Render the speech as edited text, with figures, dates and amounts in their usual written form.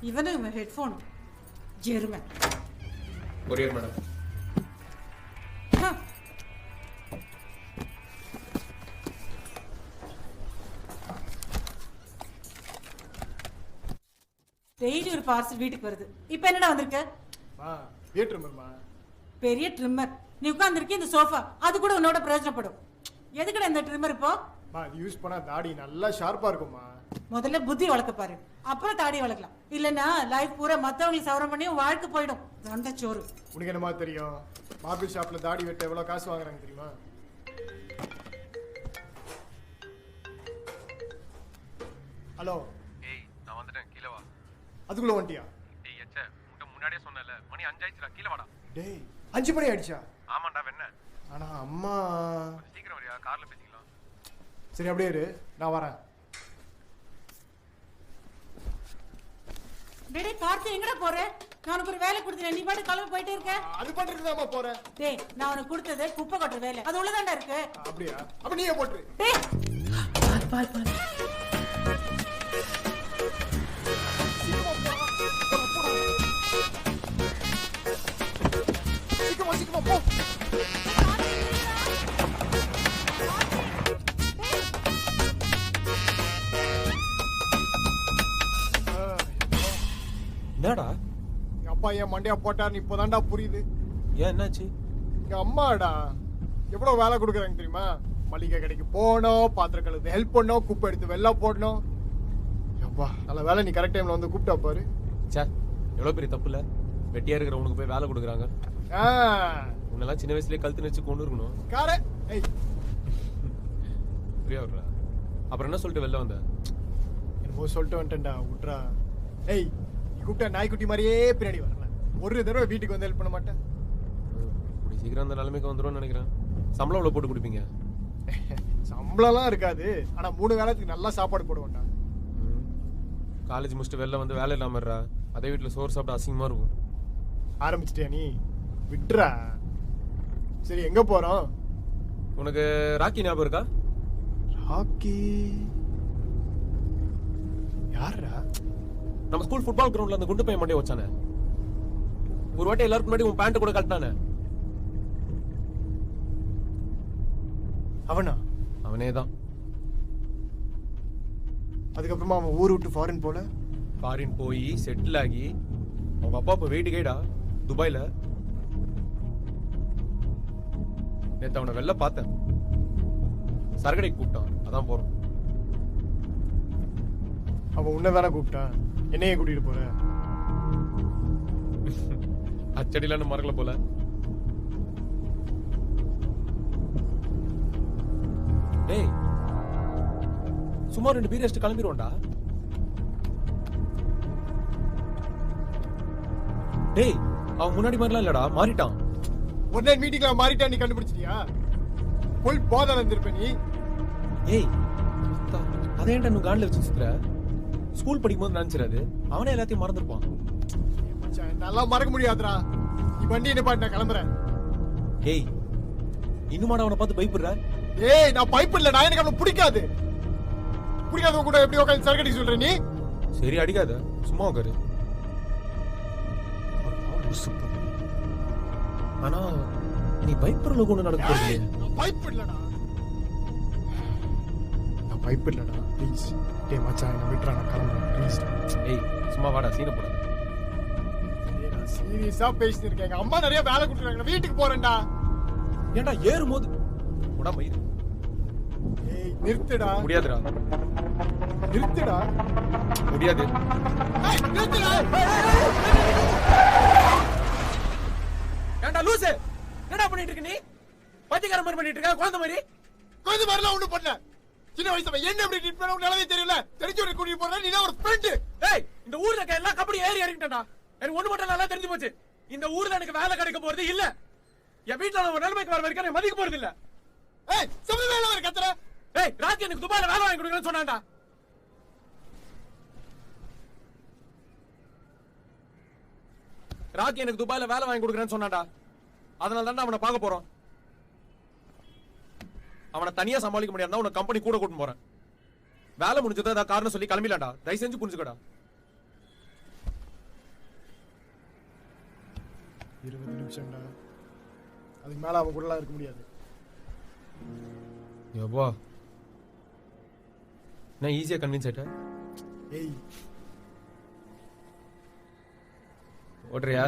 இவனும் ஹெட்ஃபோன் ஜெருமை. Courier madam. Daily ஒரு பார்சல் வீட்டுக்கு வருது. இப்போ என்னடா வந்திருக்க? பெரிய ட்ரிம்மர். நீ உட்கார்ந்துருக்க இந்த சோஃபா, அது கூட உன்னோட பிரயோஜனப்படும். எதுக்குடா இந்த ட்ரிம்மர் இப்போ? யூஸ் பண்ணா தாடி நல்லா ஷார்ப்பா இருக்குமா. முதல்ல புத்தி வளர்க்க பாரு, அப்புறம் தாடி வளர்க்கலாம். இல்லன்னா லைஃப் பூரா மத்தவங்களுக்கு சவரம் பண்ணி வாழ்க்கை போயிடும். தொண்டை சோறு. உனக்கு என்னமா தெரியும்? பார்பர் ஷாப்ல தாடி வெட்ட எவ்வளவு காசு வாங்குறாங்க தெரியுமா? ஹலோ. ஏய் நான் வந்துட்டேன், கீழ வா. அதுக்குள்ள வந்துட்டியா? டேய் எச்ச, உன்கிட்ட முன்னாடியே சொன்னேன்ல, மணி 5 ஆயிடுச்சுடா, கீழ வாடா. டேய் 5 மணி ஆயிடுச்சா? ஆமாண்டா வெண்ணே. ஆனா அம்மா சீக்கிரம் வரியா, கார்ல பேசிக்கலாம். சரி அப்படியே இரு, நான் வரேன். டேய் கார்த்தி, எங்கடா போற? நான் உனக்கு ஒரு வேலை கொடுத்தேன், நீ பாட்டு கிளம்பி போயிட்டே இருக்க. அது பண்றதுதாம்மா போறேன். டேய் நான் உனக்கு கொடுத்தது குப்பை கொட்டுற வேலை, அது உள்ளதாண்டா இருக்கு. அப்படியா? அப்ப நீயே போட்டுரு. டேய் பால் பால் பால். சீக்கிரமா போ. என்னடா எங்க அப்பா ஏன் மண்டையா போட்டாருன்னு இப்போதான்டா புரியுது. ஏன் என்னாச்சு? எங்க அம்மாடா எவ்வளவு வேலை கொடுக்குறாங்க தெரியுமா? மளிகை கடைக்கு போனோம், பாத்திரம் கழுவு ஹெல்ப் பண்ணோம், குப்பை எடுத்து வெள்ளா போடணும். அப்பா நல்ல வேலை நீ கரெக்ட் டைம்ல வந்து கூப்பிட்டா பாரு. சே, எவ்வளவு பெரிய தப்பு இல்ல? வெட்டியா இருக்கிற உனக்கு போய் வேலை கொடுக்குறாங்க. உன்னெல்லாம் சின்ன வயசுலயே கழுத்து நெச்சு கொண்டு இருக்கணும். காரே ஏய் புரியா விடுறா. அப்புறம் என்ன சொல்லிட்டு வெளில வந்த? என்னமோ சொல்லிட்டு வந்துட்டேன்டா, விட்றா. ஏய் நீ கூப்பிட்டா நாய்க்குட்டி மாதிரியே பின்னாடி வரல. ஒரு தடவை வீட்டுக்கு வந்து ஹெல்ப் பண்ண மாட்டேன். இப்படி சீக்கிரம் அந்த நிலைமைக்கு வந்துடும் நினைக்கிறேன். சம்பளம் எவ்வளவு போட்டு கொடுப்பீங்க? சம்பளம்லாம் இருக்காது, ஆனா 3 வேளைக்கு நல்லா சாப்பாடு போடுவோம்டா. காலேஜ் முடிச்சுட்டு வெளில வந்து வேலை இல்லாம இருறா. அதே வீட்டுல சோறு சாப்பிட அசிங்கமா இருக்கும். ஆரம்பிச்சிட்டியா நீ? விட்றா. சரி எங்க போறோம்? உனக்கு ராக்கி ஞாபகம் இருக்கா? ராக்கி யாரா? நம்ம ஸ்கூல் ஃபுட்பால் கிரவுண்ட்ல அந்த குண்டு பையன் மண்டையை வச்சானே. ஒரு வாட்டி எல்லாருக்கும் முன்னாடி உன் பேண்ட் கூட கழட்டானே. அவனா? அவனே தான். அதுக்கப்புறமா அவன் ஊர் விட்டு ஃபாரின் போல. ஃபாரின் போய் செட்டில் ஆகி அவங்க அப்பா இப்போ வெயிட் கைடா துபாயில. நேத்து அவனை வெளில பார்த்தேன். சரகடைக்கு கூப்பிட்டான், அதான் போறோம். அவன் உன்னை தானே கூப்பிட்டான், என்னையே கூட்டிட்டு போற? அச்சடியில மறக்கல போல. டேய் சும்மா 2 பீர் அடிச்சுட்டு கிளம்பிடுவோம்டா. டேய் அவன் முன்னாடி மாதிரிலாம் இல்லடா, மாறிட்டான். ஒன் நைட் மீட்டிங்ல மாறிட்டான். நீ கண்டுபிடிச்சிட்டியா? ஃபுல் போதை வந்திருப்ப நீ. ஏய் அதே ஏன்டா நீ காண்ல வச்சு சுத்துற? ஸ்கூல் படிக்கும்போது நினைச்சிடாது, அவனே எல்லாத்தையும் மறந்துருப்பான். நல்லா மறக்க முடியாதுடா. நீ வண்டி என்ன பாட்டு, நான் கிளம்புறேன். ஏய் இன்னுமாடா அவனை பார்த்து பயப்படுற? ஏய் நான் பயப்படல, நான் எனக்கு அவனை பிடிக்காது. பிடிக்காதவங்க கூட எப்படி உட்காந்து சரக்கடி சொல்ற நீ? சரி அடிக்காத, சும்மா உட்காரு. ஆனா நீ பயப்படுற ஒண்ணு நடக்குது. நான் பயப்படலடா, நான் பயப்படலடா. ப்ளீஸ் டேய் மச்சான் என்ன விட்டுறா, நான் கிளம்புறேன் ப்ளீஸ். ஏய் சும்மா வாடா, சீன போடாத. நான் சீரியஸா பேசிட்டு இருக்கேன். எங்க அம்மா நிறைய வேலை கொடுத்துறாங்க, நான் வீட்டுக்கு போறேன்டா. ஏன்டா ஏறும்போது உடா மயிரு. ஏய் நிறுத்துடா. முடியாதுடா. நிறுத்துடா. முடியாது. ஏய் நிறுத்துடா. ஏன்டா லூசு, என்னடா பண்ணிட்டு இருக்க நீ? பத்திக்கார மாதிரி பண்ணிட்டு இருக்க, குழந்தை மாதிரி. குழந்தை மாதிரிலாம் ஒண்ணும் பண்ணல. சின்ன வயசுல என்ன எப்படி ட்ரீட் பண்ண உனக்கு நல்லவே தெரியல. தெரிஞ்சவரை கூட்டிட்டு போறா, நீ ஒரு ஃப்ரெண்ட். ஏய் இந்த ஊர்ல இருக்க எல்லா கபடி ஏறி இறங்கிட்டடா. எனக்கு ஒண்ணு மட்டும் நல்லா தெரிஞ்சு போச்சு, இந்த ஊர்ல எனக்கு வேலை கிடைக்க போறது இல்ல. என் வீட்டுல ஒரு நிலைமைக்கு வர வரைக்கும் மதிக்க போறது இல்ல. ஏய் சமதி வேலை வர கத்துற. ஏய் ராக்கி எனக்கு துபாயில வேலை வாங்கி கொடுக்கறேன்னு சொன்னான்டா. ராக்கி எனக்கு துபாயில வேலை வாங்கி கொடுக்கறேன்னு சொன்னான்டா. அதனால தான் அவனை பார்க்க போறோம். அவனை தனியா சமாளிக்க முடியாதுன்னா உன கம்பெனி கூட கூட்டிட்டு போறேன். வேலை முடிஞ்சதா ஏதாவது காரணம் சொல்லி கிளம்பிலாம்டா. தயவு செஞ்சு புரிஞ்சுக்கடா. 20 நிமிஷம்டா, அதுக்கு மேல அவன் கூடலாம் இருக்க முடியாது. யப்பா நான் ஈஸியா கன்வின்ஸ் ஆயிட்டேன். ஏய் ஓட்டுறியா?